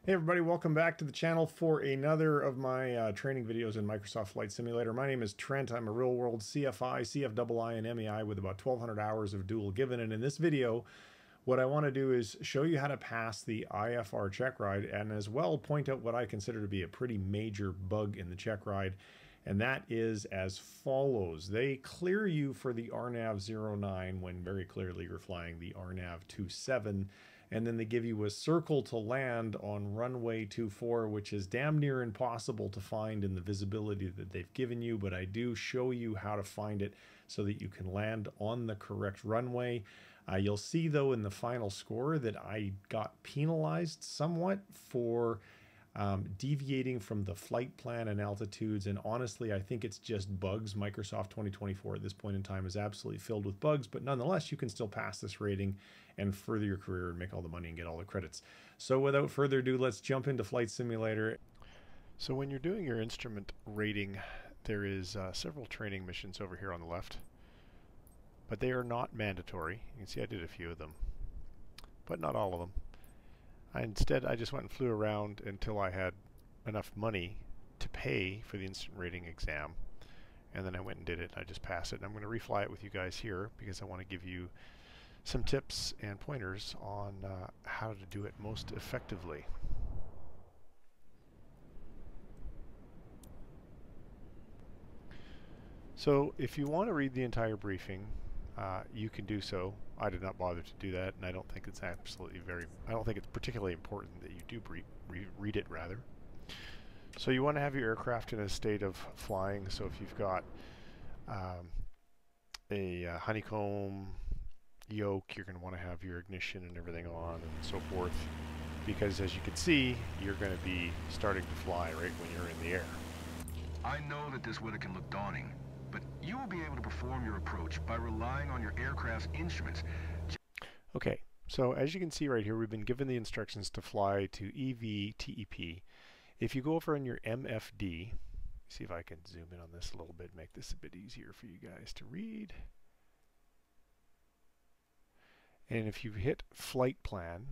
Hey everybody, welcome back to the channel for another of my training videos in Microsoft Flight Simulator. My name is Trent. I'm a real-world CFI, CFII, and MEI with about 1,200 hours of dual given. And in this video, what I want to do is show you how to pass the IFR check ride and as well point out what I consider to be a pretty major bug in the check ride. And that is as follows. They clear you for the RNAV 09 when very clearly you're flying the RNAV 27. And then they give you a circle to land on runway 24, which is damn near impossible to find in the visibility that they've given you, but I do show you how to find it so that you can land on the correct runway. You'll see though in the final score that I got penalized somewhat for deviating from the flight plan and altitudes, and honestly I think it's just bugs. Microsoft 2024 at this point in time is absolutely filled with bugs, but nonetheless you can still pass this rating and further your career and make all the money and get all the credits. So without further ado, let's jump into Flight Simulator. So when you're doing your instrument rating, there is several training missions over here on the left, but they are not mandatory. You can see I did a few of them, but not all of them. Instead, I just went and flew around until I had enough money to pay for the instant rating exam, and then I went and did it. I just passed it, and I'm going to refly it with you guys here because I want to give you some tips and pointers on how to do it most effectively. So if you want to read the entire briefing, you can do so. I did not bother to do that, and I don't think it's particularly important that you do read it rather. So you want to have your aircraft in a state of flying. So if you've got a honeycomb yoke, you're going to want to have your ignition and everything on and so forth, because as you can see, you're going to be starting to fly right when you're in the air. I know that this weather can look daunting, but you will be able to perform your approach by relying on your aircraft's instruments. Okay, so as you can see right here, we've been given the instructions to fly to EVTEP. If you go over on your MFD, see if I can zoom in on this a little bit, make this a bit easier for you guys to read. And if you hit flight plan,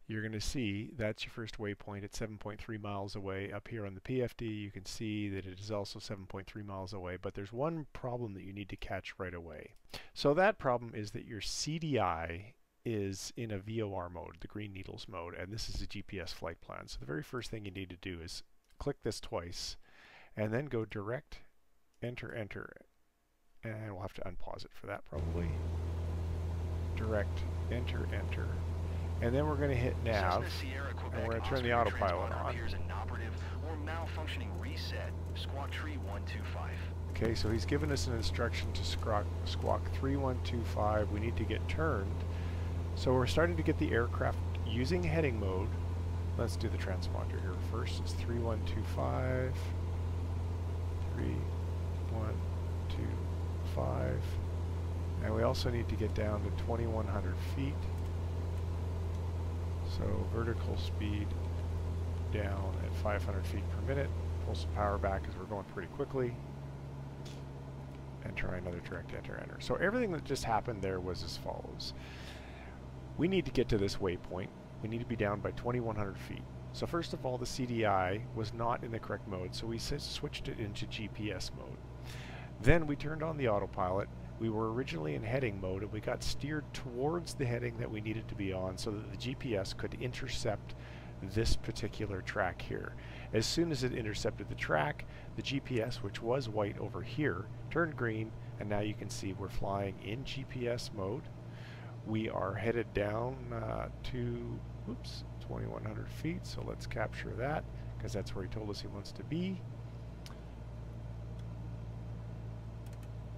you're going to see that's your first waypoint at 7.3 miles away. Up here on the PFD, you can see that it is also 7.3 miles away, but there's one problem that you need to catch right away. So that problem is that your CDI is in a VOR mode, the green needles mode, and this is a GPS flight plan. So the very first thing you need to do is click this twice, and then go direct, enter, enter, and we'll have to unpause it for that probably. Direct, enter, enter. And then we're going to hit nav, and we're going to turn the autopilot on. Okay, so he's given us an instruction to squawk 3125. We need to get turned. So we're starting to get the aircraft using heading mode. Let's do the transponder here first. It's 3125, 3125. And we also need to get down to 2100 feet. So vertical speed down at 500 feet per minute. Pull some power back as we're going pretty quickly. And try another direct enter, enter. So everything that just happened there was as follows. We need to get to this waypoint. We need to be down by 2100 feet. So first of all, the CDI was not in the correct mode, so we switched it into GPS mode. Then we turned on the autopilot. We were originally in heading mode, and we got steered towards the heading that we needed to be on so that the GPS could intercept this particular track here. As soon as it intercepted the track, the GPS, which was white over here, turned green, and now you can see we're flying in GPS mode. We are headed down to 2100 feet, so let's capture that because that's where he told us he wants to be.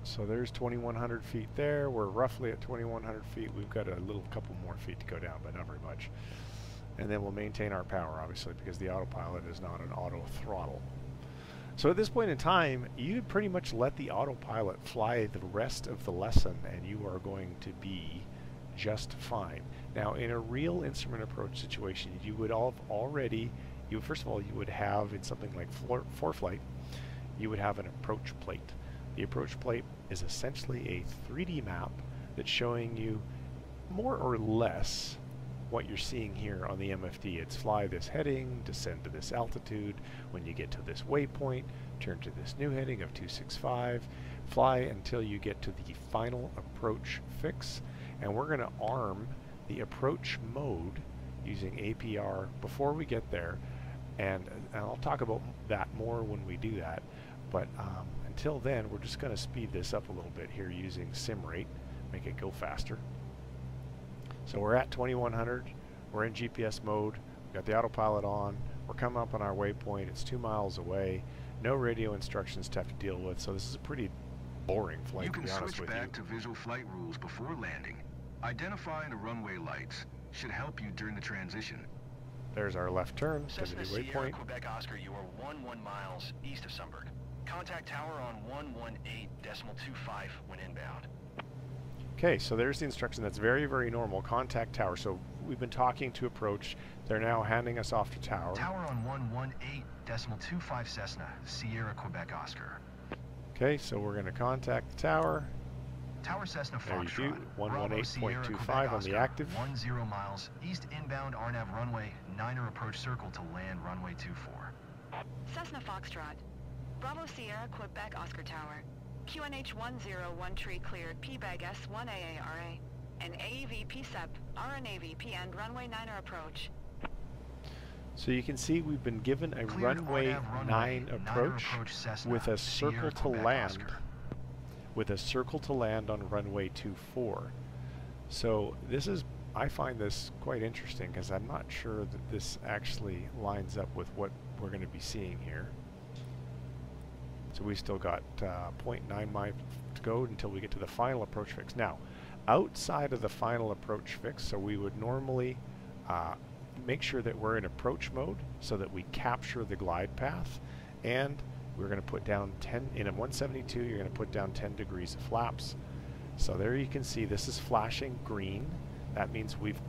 So there's 2100 feet there. We're roughly at 2100 feet. We've got a little couple more feet to go down, but not very much. And then we'll maintain our power, obviously, because the autopilot is not an auto throttle. So at this point in time, you pretty much let the autopilot fly the rest of the lesson, and you are going to be just fine. Now, in a real instrument approach situation, you would first of all, you would have in something like ForeFlight, you would have an approach plate. The approach plate is essentially a 3D map that's showing you more or less what you're seeing here on the MFD. It's fly this heading, descend to this altitude. When you get to this waypoint, turn to this new heading of 265, fly until you get to the final approach fix, and we're going to arm the approach mode using APR before we get there, and I'll talk about that more when we do that, but until then we're just going to speed this up a little bit here using sim rate, make it go faster. So we're at 2100, we're in GPS mode, we've got the autopilot on, we're coming up on our waypoint, it's 2 miles away, no radio instructions to have to deal with, so this is a pretty boring flight, to be honest with you. You can switch back to visual flight rules before landing. Identifying the runway lights should help you during the transition. There's our left turn to the Cessna new Sierra, waypoint. Quebec Oscar, you are 11 miles east of Sunburg. Contact tower on 118.25 when inbound. Okay, so there's the instruction. That's very, very normal. Contact tower. So we've been talking to approach. They're now handing us off to tower. Tower on 118.25 Cessna Sierra, Quebec Oscar. Okay, so we're going to contact the tower. Tower Cessna There you Foxtrot. do. 118.25 on the active. 10 miles east inbound RNAV runway 9er approach circle to land runway 24. Cessna Foxtrot. Bravo Sierra Quebec Oscar Tower. QNH 101 tree cleared PBAG S1AARA. And AEV PSEP RNAVP and runway 9er approach. So you can see we've been given a Cleared runway RNAV 9 approach Cessna, with a circle Sierra, to Quebec land. Oscar. With a circle to land on runway 24. So this is, I find this quite interesting because I'm not sure that this actually lines up with what we're going to be seeing here. So we still got 0.9 miles to go until we get to the final approach fix. Now, outside of the final approach fix, so we would normally make sure that we're in approach mode so that we capture the glide path, and we're going to put down 10, in a 172, you're going to put down 10 degrees of flaps. So there you can see this is flashing green. That means we've,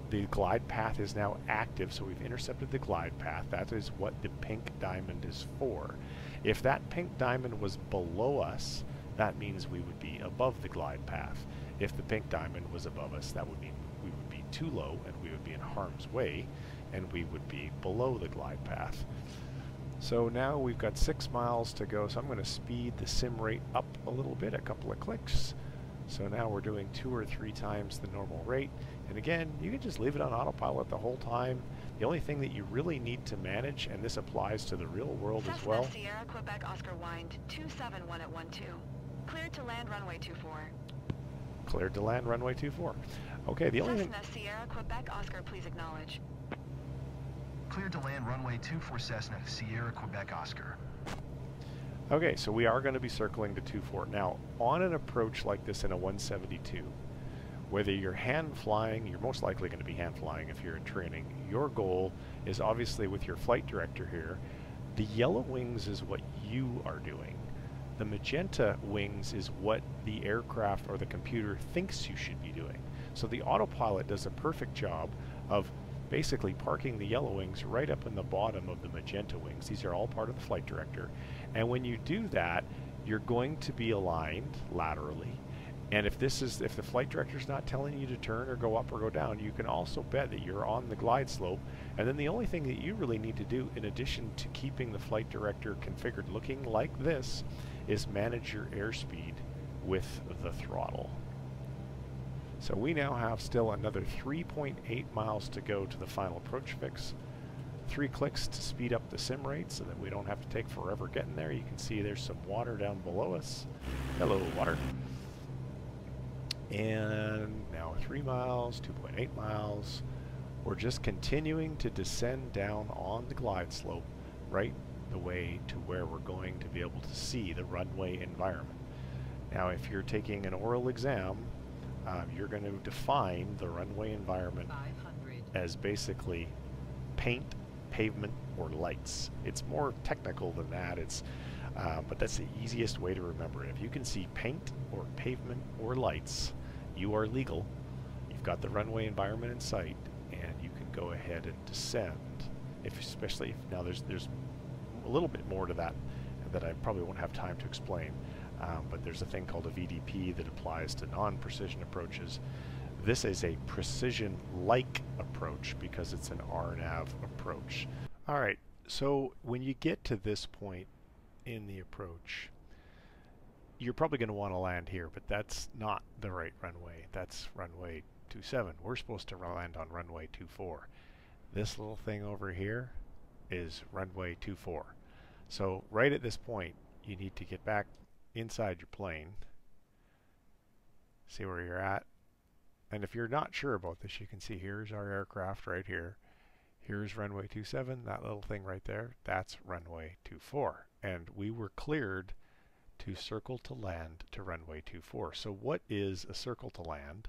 the glide path is now active, so we've intercepted the glide path. That is what the pink diamond is for. If that pink diamond was below us, that means we would be above the glide path. If the pink diamond was above us, that would mean we would be too low and we would be in harm's way, and we would be below the glide path. So now we've got 6 miles to go, so I'm going to speed the sim rate up a little bit, a couple of clicks. So now we're doing 2 or 3 times the normal rate. And again, you can just leave it on autopilot the whole time. The only thing that you really need to manage, and this applies to the real world as well. Cessna Sierra Quebec Oscar wind 271 at 12. Cleared to land runway 24. Cleared to land runway 24. Okay, the only thing... Cessna Sierra Quebec Oscar, please acknowledge. Cleared to land runway 24 Cessna Sierra, Quebec Oscar. Okay, so we are going to be circling to 24. Now, on an approach like this in a 172, whether you're hand flying, you're most likely going to be hand flying if you're in training. Your goal is obviously with your flight director here. The yellow wings is what you are doing. The magenta wings is what the aircraft or the computer thinks you should be doing. So the autopilot does a perfect job of basically parking the yellow wings right up in the bottom of the magenta wings. These are all part of the flight director. And when you do that, you're going to be aligned laterally. And if the flight director's not telling you to turn or go up or go down, you can also bet that you're on the glide slope. And then the only thing that you really need to do, in addition to keeping the flight director configured looking like this, is manage your airspeed with the throttle. So we now have still another 3.8 miles to go to the final approach fix. 3 clicks to speed up the sim rate so that we don't have to take forever getting there. You can see there's some water down below us. Hello, water. And now 3 miles, 2.8 miles. We're just continuing to descend down on the glide slope right the way to where we're going to be able to see the runway environment. Now, if you're taking an oral exam, you're going to define the runway environment as basically paint, pavement, or lights. It's more technical than that. But that's the easiest way to remember it. If you can see paint or pavement or lights, you are legal. You've got the runway environment in sight, and you can go ahead and descend. Especially if now there's a little bit more to that I probably won't have time to explain. But there's a thing called a VDP that applies to non-precision approaches This is a precision-like approach because it's an RNAV approach. All right, so when you get to this point in the approach, you're probably going to want to land here, but that's not the right runway. That's runway 27. We're supposed to land on runway 24. This little thing over here is runway 24. So right at this point, you need to get back inside your plane, see where you're at. And if you're not sure about this, you can see here's our aircraft right here. Here's runway 27, that little thing right there, that's runway 24. And we were cleared to circle to land to runway 24. So what is a circle to land?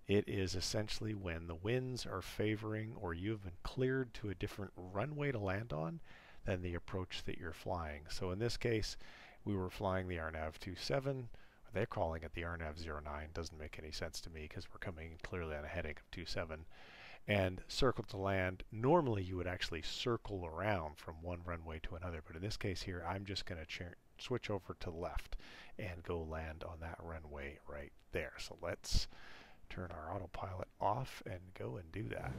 It is essentially when the winds are favoring or you've been cleared to a different runway to land on than the approach that you're flying. So in this case, we were flying the RNAV 27. They're calling it the RNAV 09. Doesn't make any sense to me because we're coming clearly on a heading of 27. And circle to land, normally you would actually circle around from one runway to another, but in this case here, I'm just going to switch over to the left and go land on that runway right there. So let's turn our autopilot off and go and do that.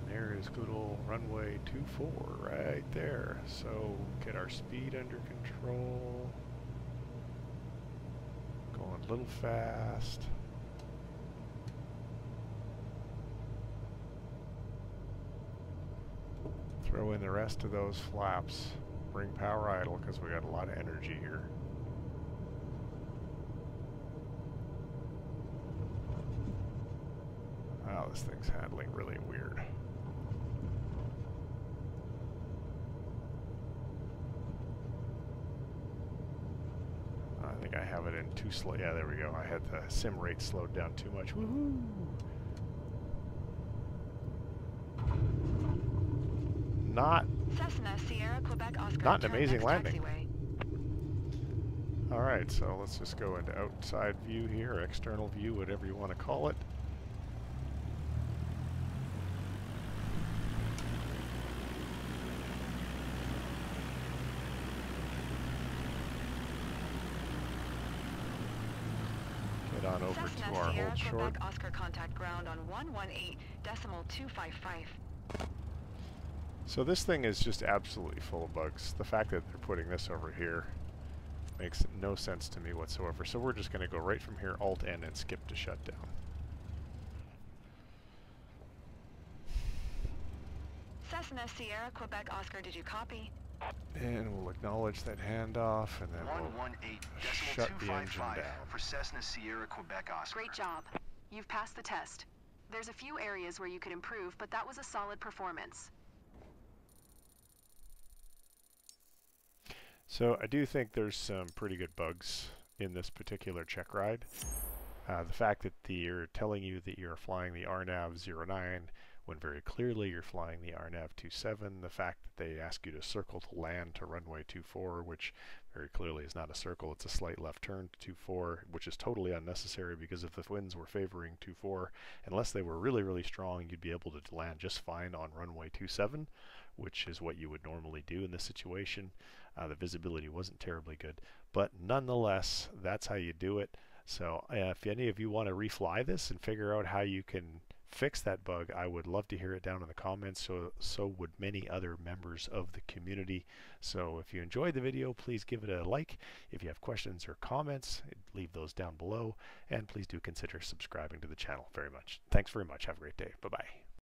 There is good old runway 24 right there. So get our speed under control. Going a little fast. Throw in the rest of those flaps. Bring power idle because we got a lot of energy here. Wow, this thing's handling really weird. I think I have it in too slow. Yeah, there we go. I had the sim rate slowed down too much. Woohoo! Not Cessna, Sierra, Quebec, Oscar, not an amazing landing. Taxiway. Alright, so let's just go into outside view here, or external view, whatever you want to call it. On over Cessna, to our Sierra, hold short. Quebec, Oscar, contact ground on 118.255. So this thing is just absolutely full of bugs. The fact that they're putting this over here makes no sense to me whatsoever. So we're just going to go right from here, Alt-N, and skip to shutdown. Cessna, Sierra, Quebec, Oscar, did you copy? And we'll acknowledge that handoff, and then we'll shut the engine down. For Cessna, Sierra, Quebec, Oscar. Great job. You've passed the test. There's a few areas where you could improve, but that was a solid performance. So I do think there's some pretty good bugs in this particular check ride. The fact that they're telling you that you're flying the RNAV 09 when very clearly you're flying the RNAV 27, the fact that they ask you to circle to land to runway 24, which very clearly is not a circle, it's a slight left turn to 24, which is totally unnecessary because if the winds were favoring 24, unless they were really, really strong, you'd be able to land just fine on runway 27, which is what you would normally do in this situation. The visibility wasn't terribly good, but nonetheless, that's how you do it. So if any of you want to refly this and figure out how you can fix that bug, I would love to hear it down in the comments. So would many other members of the community. So if you enjoyed the video, please give it a like. If you have questions or comments, leave those down below, and please do consider subscribing to the channel very much. Thanks very much. Have a great day. Bye-bye.